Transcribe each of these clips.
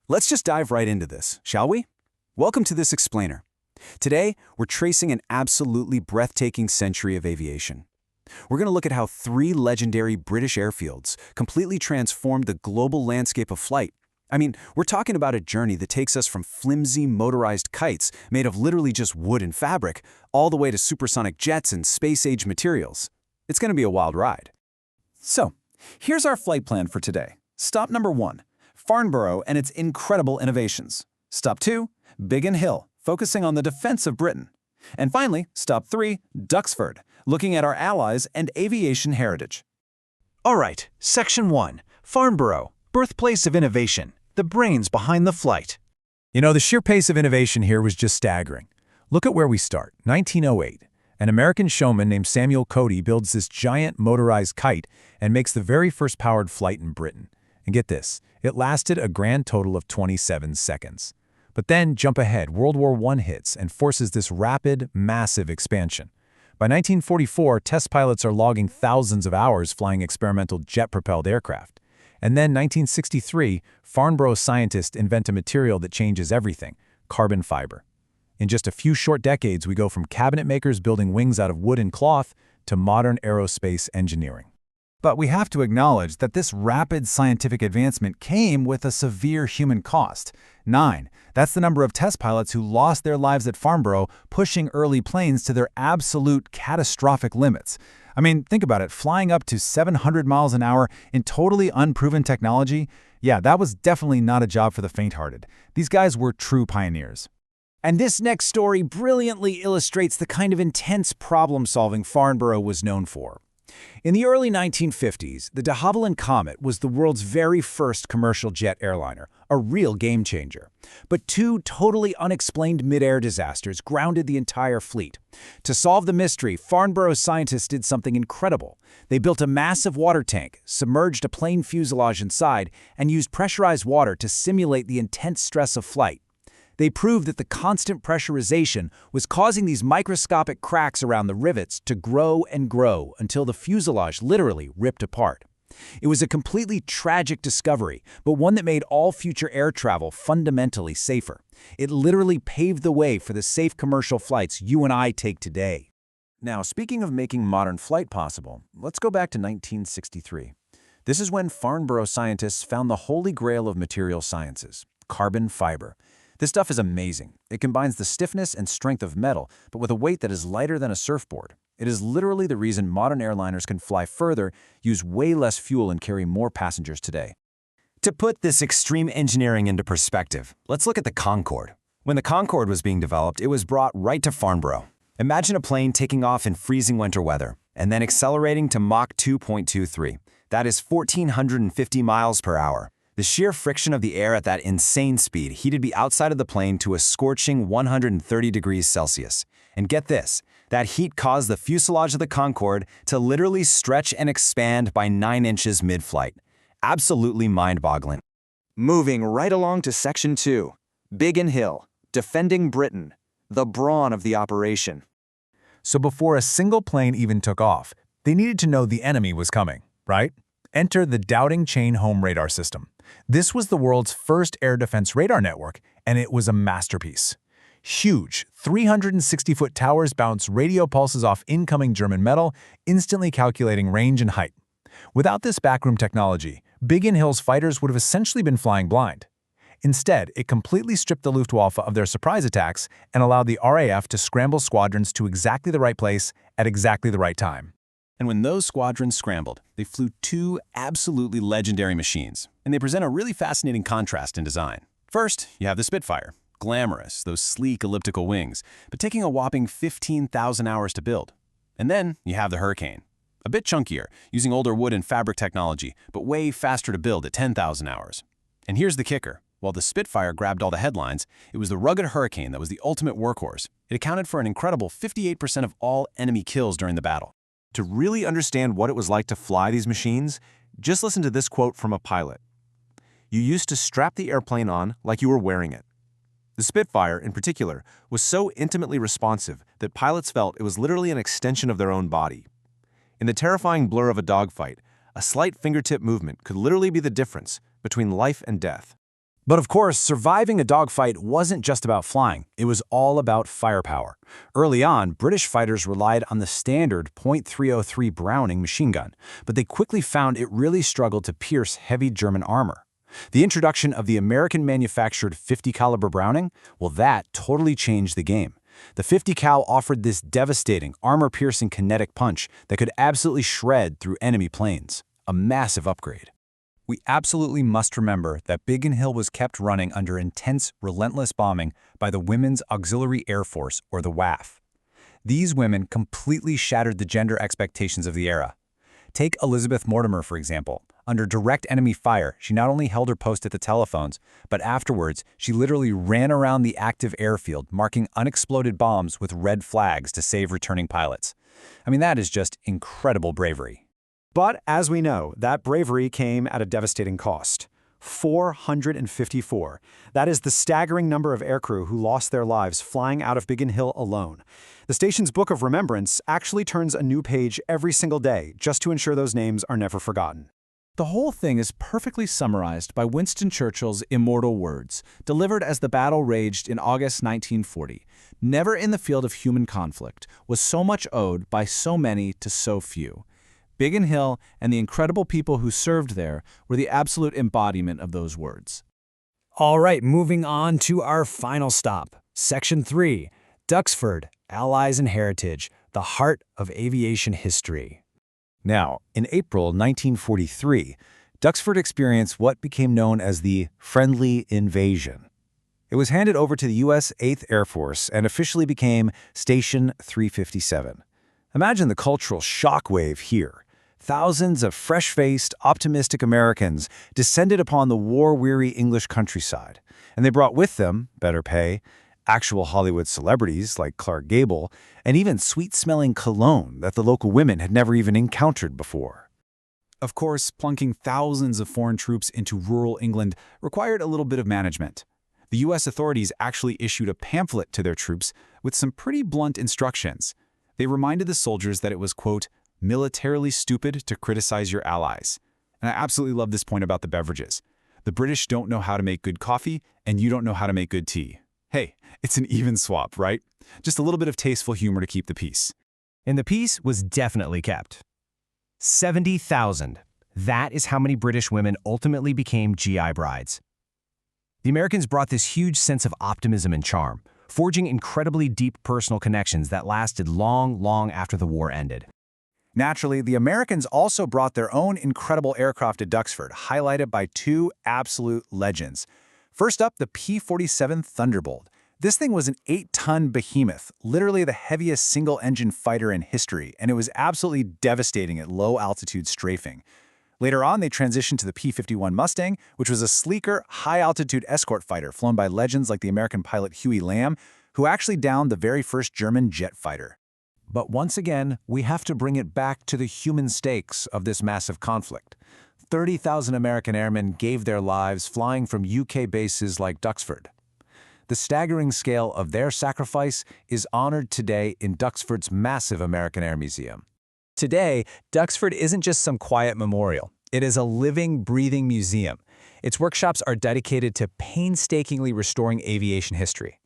Let's just dive right into this, shall we? Welcome to this explainer. Today, we're tracing an absolutely breathtaking century of aviation. We're going to look at how three legendary British airfields completely transformed the global landscape of flight. I mean, we're talking about a journey that takes us from flimsy motorized kites made of literally just wood and fabric, all the way to supersonic jets and space-age materials. It's going to be a wild ride. So, here's our flight plan for today. Stop number 1, Farnborough and its incredible innovations. Stop 2, Biggin Hill, focusing on the defense of Britain. And finally, stop 3, Duxford, looking at our allies and aviation heritage. All right, Section 1, Farnborough, birthplace of innovation, the brains behind the flight. You know, the sheer pace of innovation here was just staggering. Look at where we start, 1908. An American showman named Samuel Cody builds this giant motorized kite and makes the very first powered flight in Britain. And get this, it lasted a grand total of 27 seconds. But then, jump ahead, World War I hits and forces this rapid, massive expansion. By 1944, test pilots are logging thousands of hours flying experimental jet-propelled aircraft. And then, 1963, Farnborough scientists invent a material that changes everything, carbon fiber. In just a few short decades, we go from cabinet makers building wings out of wood and cloth to modern aerospace engineering. But we have to acknowledge that this rapid scientific advancement came with a severe human cost. 9. That's the number of test pilots who lost their lives at Farnborough, pushing early planes to their absolute catastrophic limits. I mean, think about it, flying up to 700 miles an hour in totally unproven technology. Yeah, that was definitely not a job for the faint-hearted. These guys were true pioneers. And this next story brilliantly illustrates the kind of intense problem-solving Farnborough was known for. In the early 1950s, the de Havilland Comet was the world's very first commercial jet airliner, a real game-changer. But two totally unexplained mid-air disasters grounded the entire fleet. To solve the mystery, Farnborough scientists did something incredible. They built a massive water tank, submerged a plane fuselage inside, and used pressurized water to simulate the intense stress of flight. They proved that the constant pressurization was causing these microscopic cracks around the rivets to grow and grow until the fuselage literally ripped apart. It was a completely tragic discovery, but one that made all future air travel fundamentally safer. It literally paved the way for the safe commercial flights you and I take today. Now, speaking of making modern flight possible, let's go back to 1963. This is when Farnborough scientists found the holy grail of material sciences, carbon fiber. This stuff is amazing. It combines the stiffness and strength of metal, but with a weight that is lighter than a surfboard. It is literally the reason modern airliners can fly further, use way less fuel, and carry more passengers today. To put this extreme engineering into perspective, let's look at the Concorde. When the Concorde was being developed, it was brought right to Farnborough. Imagine a plane taking off in freezing winter weather, and then accelerating to Mach 2.23. That is 1,450 miles per hour. The sheer friction of the air at that insane speed heated the outside of the plane to a scorching 130 degrees Celsius. And get this, that heat caused the fuselage of the Concorde to literally stretch and expand by 9 inches mid-flight. Absolutely mind-boggling. Moving right along to Section 2, Biggin Hill, defending Britain, the brawn of the operation. So before a single plane even took off, they needed to know the enemy was coming, right? Enter the Doubting Chain Home Radar System. This was the world's first air defense radar network, and it was a masterpiece. Huge, 360-foot towers bounce radio pulses off incoming German metal, instantly calculating range and height. Without this backroom technology, Biggin Hill's fighters would have essentially been flying blind. Instead, it completely stripped the Luftwaffe of their surprise attacks and allowed the RAF to scramble squadrons to exactly the right place at exactly the right time. And when those squadrons scrambled, they flew two absolutely legendary machines, and they present a really fascinating contrast in design. First, you have the Spitfire. Glamorous, those sleek elliptical wings, but taking a whopping 15,000 hours to build. And then you have the Hurricane. A bit chunkier, using older wood and fabric technology, but way faster to build at 10,000 hours. And here's the kicker. While the Spitfire grabbed all the headlines, it was the rugged Hurricane that was the ultimate workhorse. It accounted for an incredible 58% of all enemy kills during the battle. To really understand what it was like to fly these machines, just listen to this quote from a pilot. "You used to strap the airplane on like you were wearing it." The Spitfire, in particular, was so intimately responsive that pilots felt it was literally an extension of their own body. In the terrifying blur of a dogfight, a slight fingertip movement could literally be the difference between life and death. But of course, surviving a dogfight wasn't just about flying. It was all about firepower. Early on, British fighters relied on the standard .303 Browning machine gun, but they quickly found it really struggled to pierce heavy German armor. The introduction of the American-manufactured 50 caliber Browning, well, that totally changed the game. The 50 cal offered this devastating, armor-piercing kinetic punch that could absolutely shred through enemy planes. A massive upgrade. We absolutely must remember that Biggin Hill was kept running under intense, relentless bombing by the Women's Auxiliary Air Force, or the WAF. These women completely shattered the gender expectations of the era. Take Elizabeth Mortimer, for example. Under direct enemy fire, she not only held her post at the telephones, but afterwards, she literally ran around the active airfield, marking unexploded bombs with red flags to save returning pilots. I mean, that is just incredible bravery. But as we know, that bravery came at a devastating cost. 454. That is the staggering number of aircrew who lost their lives flying out of Biggin Hill alone. The station's Book of Remembrance actually turns a new page every single day just to ensure those names are never forgotten. The whole thing is perfectly summarized by Winston Churchill's immortal words, delivered as the battle raged in August 1940. Never in the field of human conflict was so much owed by so many to so few. Biggin Hill and the incredible people who served there were the absolute embodiment of those words. All right, moving on to our final stop. Section 3, Duxford, Allies and Heritage, the heart of aviation history. Now, in April 1943, Duxford experienced what became known as the Friendly Invasion. It was handed over to the U.S. 8th Air Force and officially became Station 357. Imagine the cultural shockwave here. Thousands of fresh-faced, optimistic Americans descended upon the war-weary English countryside, and they brought with them better pay, actual Hollywood celebrities like Clark Gable, and even sweet-smelling cologne that the local women had never even encountered before. Of course, plunking thousands of foreign troops into rural England required a little bit of management. The U.S. authorities actually issued a pamphlet to their troops with some pretty blunt instructions. They reminded the soldiers that it was, quote, militarily stupid to criticize your allies. And I absolutely love this point about the beverages. The British don't know how to make good coffee, and you don't know how to make good tea. Hey, it's an even swap, right? Just a little bit of tasteful humor to keep the peace. And the peace was definitely kept. 70,000. That is how many British women ultimately became GI brides. The Americans brought this huge sense of optimism and charm, forging incredibly deep personal connections that lasted long, long after the war ended. Naturally, the Americans also brought their own incredible aircraft to Duxford, highlighted by two absolute legends. First up, the P-47 Thunderbolt. This thing was an 8-ton behemoth, literally the heaviest single-engine fighter in history, and it was absolutely devastating at low-altitude strafing. Later on, they transitioned to the P-51 Mustang, which was a sleeker, high-altitude escort fighter flown by legends like the American pilot Huey Lamb, who actually downed the very first German jet fighter. But once again, we have to bring it back to the human stakes of this massive conflict. 30,000 American airmen gave their lives flying from UK bases like Duxford. The staggering scale of their sacrifice is honored today in Duxford's massive American Air Museum. Today, Duxford isn't just some quiet memorial. It is a living, breathing museum. Its workshops are dedicated to painstakingly restoring aviation history.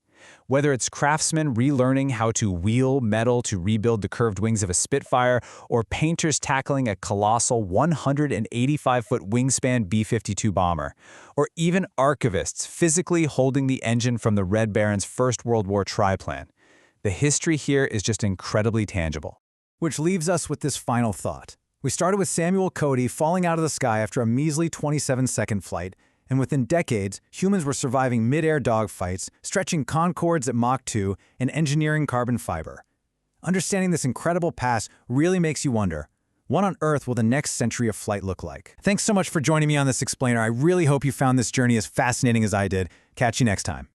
Whether it's craftsmen relearning how to wheel metal to rebuild the curved wings of a Spitfire, or painters tackling a colossal 185-foot wingspan B-52 bomber, or even archivists physically holding the engine from the Red Baron's First World War triplan, the history here is just incredibly tangible. Which leaves us with this final thought. We started with Samuel Cody falling out of the sky after a measly 27-second flight, and within decades, humans were surviving mid-air dogfights, stretching Concords at Mach 2, and engineering carbon fiber. Understanding this incredible past really makes you wonder, what on earth will the next century of flight look like? Thanks so much for joining me on this explainer. I really hope you found this journey as fascinating as I did. Catch you next time.